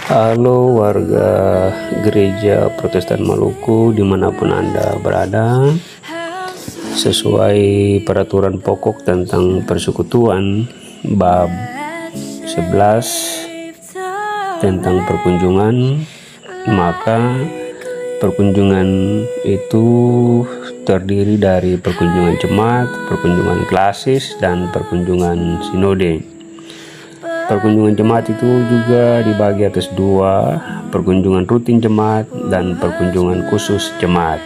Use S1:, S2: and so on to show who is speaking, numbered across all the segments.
S1: Halo warga gereja Protestan Maluku dimanapun Anda berada. Sesuai peraturan pokok tentang persekutuan bab 11 tentang perkunjungan, maka perkunjungan itu terdiri dari perkunjungan jemaat, perkunjungan klasis, dan perkunjungan sinode. Perkunjungan jemaat itu juga dibagi atas dua, perkunjungan rutin jemaat dan perkunjungan khusus jemaat.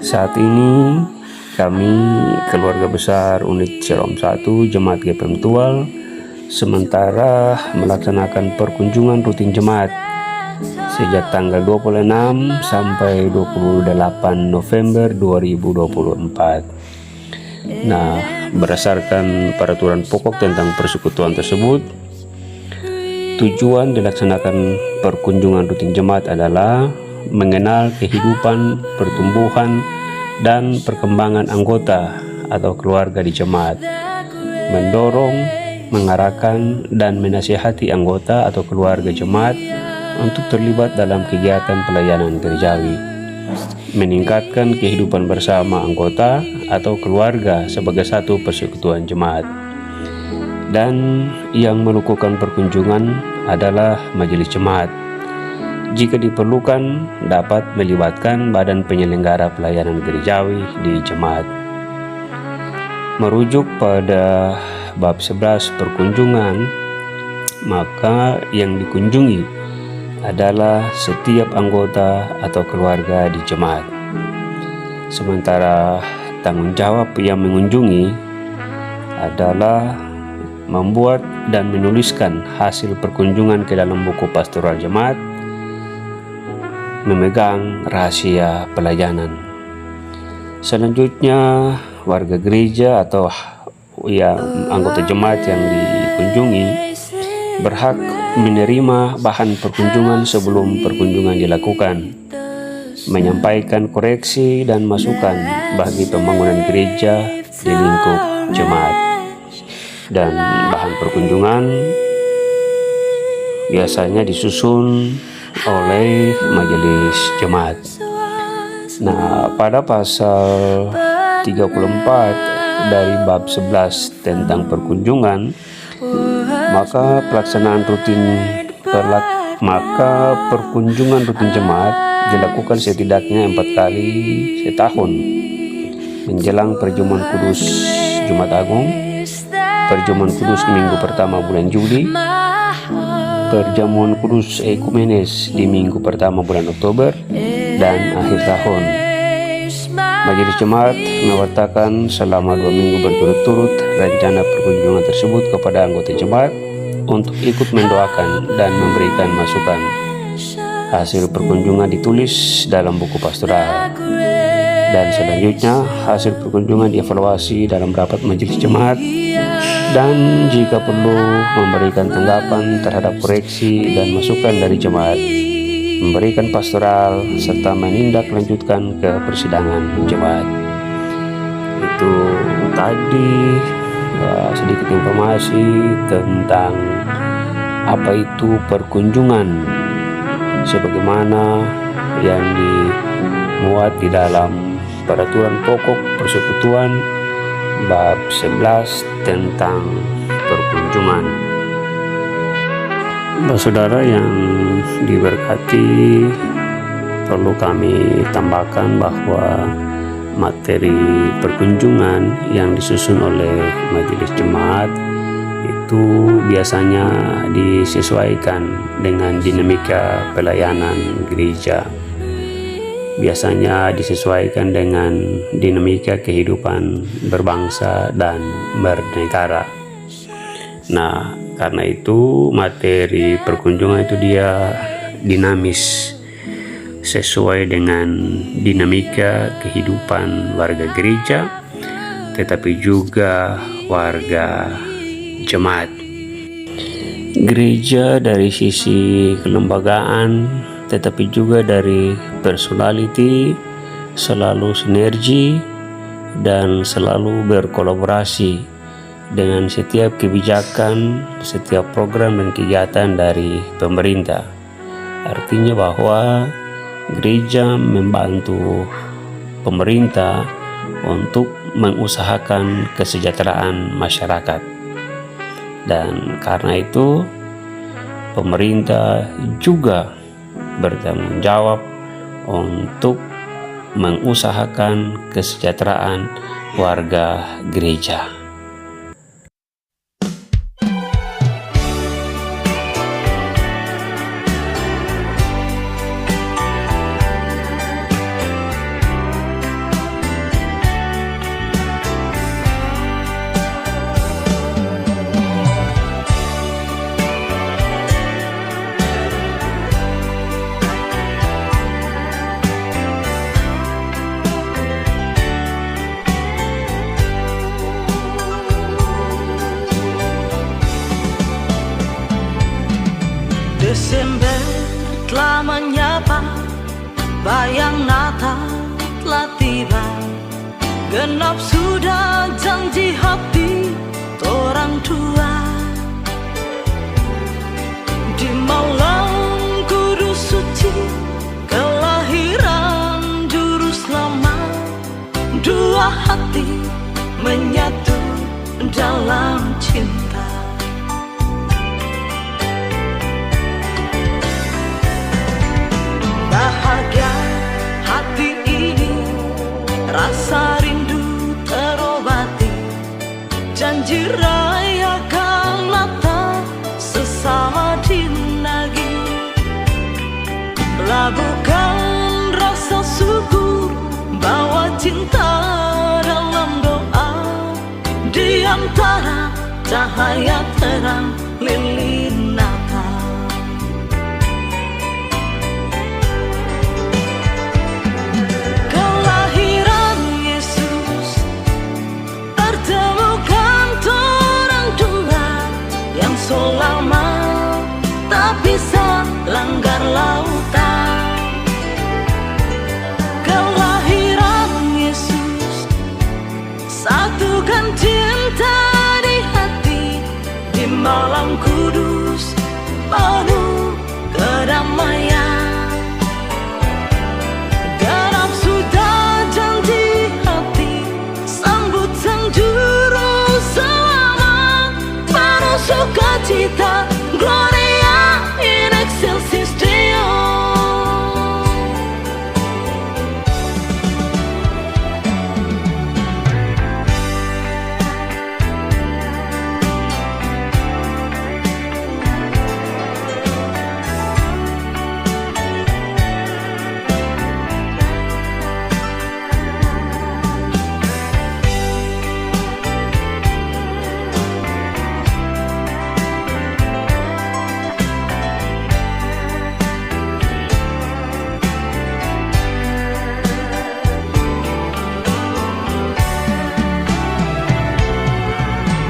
S1: Saat ini kami keluarga besar unit Shalom 1 Jemaat GPM Tual sementara melaksanakan perkunjungan rutin jemaat sejak tanggal 26 sampai 28 November 2024. Nah, berdasarkan peraturan pokok tentang persekutuan tersebut, tujuan dilaksanakan perkunjungan rutin jemaat adalah mengenal kehidupan, pertumbuhan, dan perkembangan anggota atau keluarga di jemaat, mendorong, mengarahkan, dan menasihati anggota atau keluarga jemaat untuk terlibat dalam kegiatan pelayanan gerejawi, meningkatkan kehidupan bersama anggota atau keluarga sebagai satu persekutuan jemaat. Dan yang melakukan perkunjungan adalah majelis jemaat. Jika diperlukan, dapat melibatkan badan penyelenggara pelayanan gerejawi di jemaat. Merujuk pada bab 11 perkunjungan, maka yang dikunjungi adalah setiap anggota atau keluarga di jemaat. Sementara tanggung jawab yang mengunjungi adalah membuat dan menuliskan hasil perkunjungan ke dalam buku pastoral jemaat, memegang rahasia pelayanan. Selanjutnya, warga gereja atau anggota jemaat yang dikunjungi berhak menerima bahan perkunjungan sebelum perkunjungan dilakukan, menyampaikan koreksi dan masukan bagi pembangunan gereja di lingkup jemaat. Dan bahan perkunjungan biasanya disusun oleh majelis jemaat. Nah, pada pasal 34 dari bab 11 tentang perkunjungan, maka perkunjungan rutin jemaat dilakukan setidaknya 4 kali setahun menjelang perjamuan kudus Jumat Agung, perjamuan kudus minggu pertama bulan Juli, perjamuan kudus ekumenes di minggu pertama bulan Oktober, dan akhir tahun. Majelis jemaat mewartakan selama 2 minggu berturut-turut rencana perkunjungan tersebut kepada anggota jemaat untuk ikut mendoakan dan memberikan masukan. Hasil perkunjungan ditulis dalam buku pastoral, dan selanjutnya hasil perkunjungan dievaluasi dalam rapat majelis jemaat, dan jika perlu memberikan tanggapan terhadap koreksi dan masukan dari jemaat, memberikan pastoral, serta menindaklanjutkan ke persidangan jemaat. Itu tadi sedikit informasi tentang apa itu perkunjungan sebagaimana yang dimuat di dalam peraturan pokok persekutuan bab 11 tentang perkunjungan. Saudara yang diberkati, perlu kami tambahkan bahwa materi perkunjungan yang disusun oleh majelis jemaat itu biasanya disesuaikan dengan dinamika pelayanan gereja. Biasanya disesuaikan dengan dinamika kehidupan berbangsa dan bernegara. Nah, karena itu materi perkunjungan itu dia dinamis sesuai dengan dinamika kehidupan warga gereja, tetapi juga warga jemaat. Gereja dari sisi kelembagaan, tetapi juga dari personality, selalu sinergi dan selalu berkolaborasi dengan setiap kebijakan, setiap program dan kegiatan dari pemerintah. Artinya bahwa gereja membantu pemerintah untuk mengusahakan kesejahteraan masyarakat. Dan karena itu pemerintah juga bertanggung jawab untuk mengusahakan kesejahteraan warga gereja.
S2: Desember telah menyapa, bayang Natal telah tiba. Genap sudah janji hati orang tua. Di malam kudus suci, kelahiran juru selamat. Dua hati menyatu dalam cinta. Bahagia hati ini, rasa rindu terobati. Janji rayakan Natal sesama dinagi. Labuhkan rasa syukur, bawa cinta dalam doa. Di antara cahaya terang lilin Natal. So lama tak bisa langgar lautan. Kelahiran Yesus satukan cinta di hati. Di malam kudus penuh kedamaian. Genap sudah janji hati, sambut sang juru selamat. Penuh sukacita, Gloria in excelsis Deo.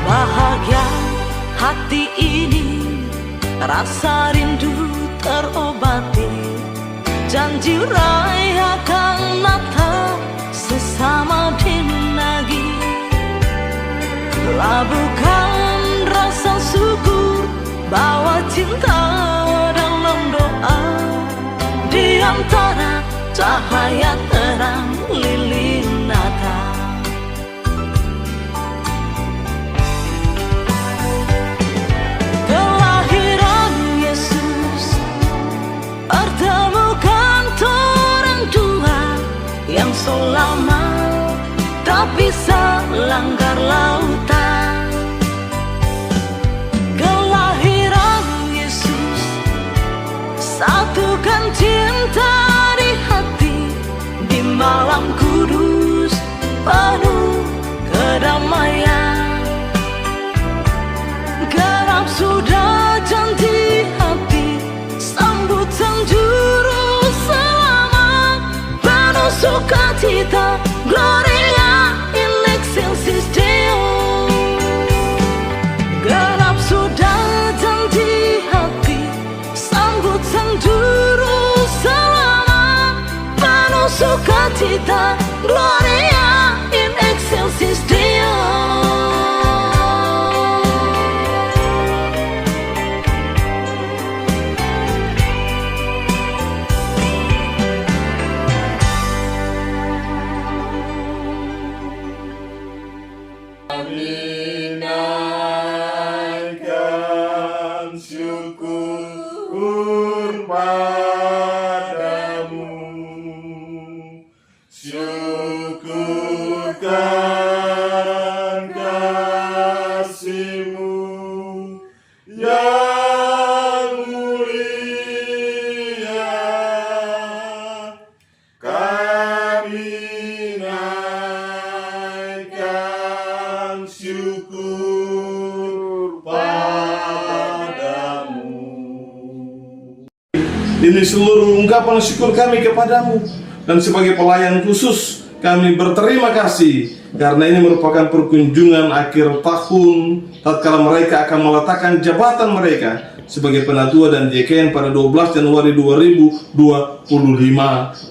S2: Bahagia hati ini, rasa rindu terobati. Janji rayakan Natal sesama dinagi. Labuhkan rasa syukur, bawa cinta dalam doa. Di antara cahaya terang lilin Natal. Yang so lama tak bisa langgar lautan. Kelahiran Yesus satukan cinta di hati. Di malam
S3: syukur padamu, syukurkan kasih-Mu yang mulia. Kami naikkan syukur padamu. Ini seluruh ungkapan syukur kami kepadamu, dan sebagai pelayan khusus kami berterima kasih karena ini merupakan perkunjungan akhir tahun tatkala mereka akan meletakkan jabatan mereka sebagai penatua dan JKN pada 12 Januari 2025.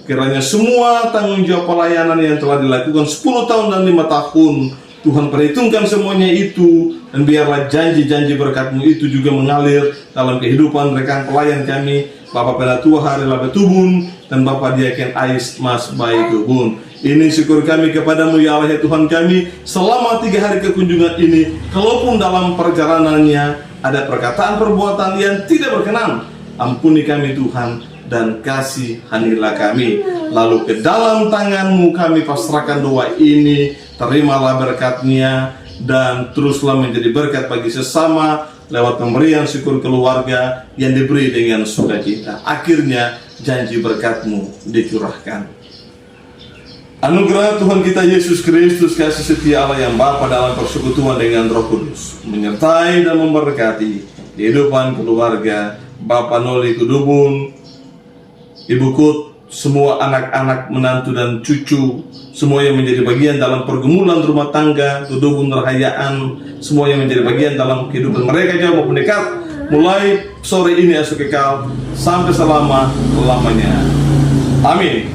S3: Kiranya semua tanggung jawab pelayanan yang telah dilakukan 10 tahun dan 5 tahun, Tuhan perhitungkan semuanya itu, dan biarlah janji-janji berkat-Mu itu juga mengalir dalam kehidupan rekan pelayan kami, Bapak Penatua Hari Labetubun dan Bapak Diaken Ais Mas Bayi Tubun. Ini syukur kami kepadamu ya Allah ya Tuhan kami, selama 3 hari kekunjungan ini, kalaupun dalam perjalanannya ada perkataan perbuatan yang tidak berkenan, ampuni kami Tuhan dan kasihanilah kami. Lalu ke dalam tangan-Mu kami pasrahkan doa ini, terimalah berkat-Nya dan teruslah menjadi berkat bagi sesama lewat pemberian syukur keluarga yang diberi dengan sukacita. Akhirnya janji berkat-Mu dicurahkan. Anugerah Tuhan kita Yesus Kristus, kasih setia Allah yang Bapa dalam persekutuan dengan Roh Kudus menyertai dan memberkati kehidupan keluarga Bapak Noli Kudubun, Ibu Kut, semua anak-anak, menantu dan cucu, semua yang menjadi bagian dalam pergumulan rumah tangga Kudubun Rahayaan, semua yang menjadi bagian dalam kehidupan mereka jauh maupun dekat, mulai sore ini esok kekal sampai selama-lamanya. Amin.